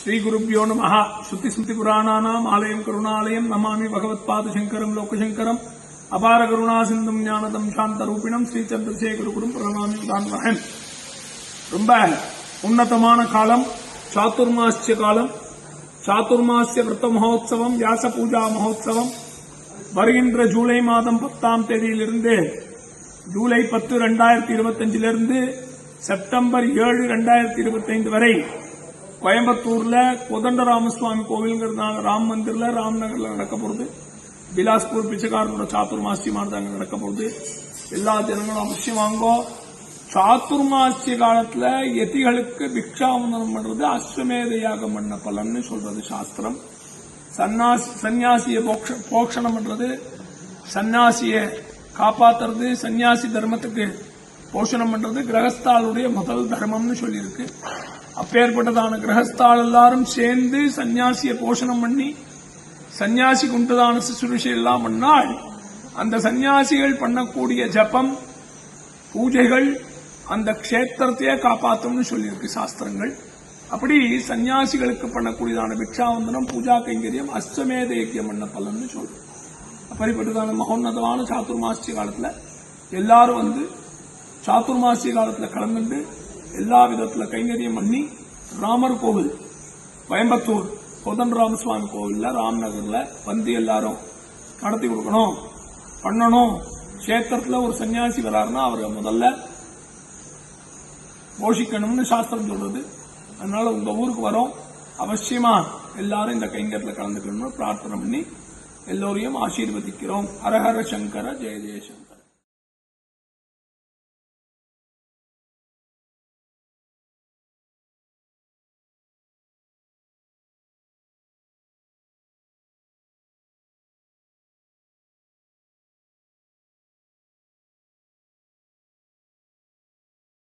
श्री गुरुभ्यो नमः। श्रुति स्मृति पुराणानाम् आलयं करुणालयं नमामि भगवत्पाद शंकरं लोकशंकरं अपार करुणा सिंधुम ज्ञानदम शांतरूपिणम श्री चंद्रशेखर गुरुम प्रणमामि उदाहरण। ரொம்ப உன்னதமான காலம் சாதுர்மாஸ்ய காலம். சாதுர்மாஸ்ய விரத மகோத்சவம், வியாச பூஜா மகோத்சவம் வருகின்ற ஜூலை மாதம் 10ஆம் தேதியிலிருந்து ஜூலை 10, 2025 செப்டம்பர் 7, 2025 வரை கோயம்புத்தூர்ல கோதண்டராமசுவாமி கோவில்ங்கிறதுனால ராம் மந்திர்ல ராம்நகர்ல நடக்க போகுது. பிலாஸ்பூர் பிச்சைக்காரனோட சாதுர்மாசியமானது அங்க நடக்க போகுது. எல்லா ஜனங்களும் அவசியம் வாங்கோ. சாதுர்மாசிய காலத்துல யதிகளுக்கு பிக்ஷாவந்தனம் பண்றது அஸ்வமேத யாகம் பண்ண பலன்னு சொல்றது சாஸ்திரம். சன்னியாசிய போஷணம் பண்றது, சன்னியாசிய காப்பாத்துறது, சன்னியாசி தர்மத்துக்கு போஷணம் பண்றது கிரகஸ்தாளுடைய முதல் தர்மம்னு சொல்லியிருக்கு. அப்பேற்பட்டதான கிரகஸ்தால் எல்லாரும் சேர்ந்து சன்னியாசிய போஷணம் பண்ணி சன்னியாசிக்கு உண்டதான சுசுரூஷை எல்லாம் பண்ணால் அந்த சன்னியாசிகள் பண்ணக்கூடிய ஜபம் பூஜைகள் அந்த கஷேத்திரத்தையே காப்பாற்றும்னு சொல்லியிருக்கு சாஸ்திரங்கள். அப்படி சன்னியாசிகளுக்கு பண்ணக்கூடியதான பிக்ஷாவந்தனம், பூஜா கைங்கரியம், அஸ்வமேத யஜ்யம் பண்ண பலன்னு சொல்றோம். அப்படிப்பட்டதான மகோன்னதமான சாதுர்மாசிய காலத்துல எல்லாரும் வந்து சாதுர்மாசிய காலத்துல கலந்துட்டு எல்லா விதத்துல கைங்கரியம் பண்ணி ராமர் கோவில் கோயம்புத்தூர் கோதண்டராமசுவாமி கோவில்ல ராம்நகர்ல வந்து எல்லாரும் நடத்தி கொடுக்கணும் பண்ணணும். கஷேத்திரத்துல ஒரு சன்னியாசி வராருன்னா அவரை முதல்ல போஷிக்கணும்னு சாஸ்திரம் சொல்றது. அதனால உங்க ஊருக்கு வரோம், அவசியமா எல்லாரும் இந்த கைங்கரியத்துல கலந்துக்கணும்னு பிரார்த்தனை பண்ணி எல்லோரையும் ஆசீர்வதிக்கிறோம். ஹரஹர சங்கர, ஜெய ஜெயசங்கர்.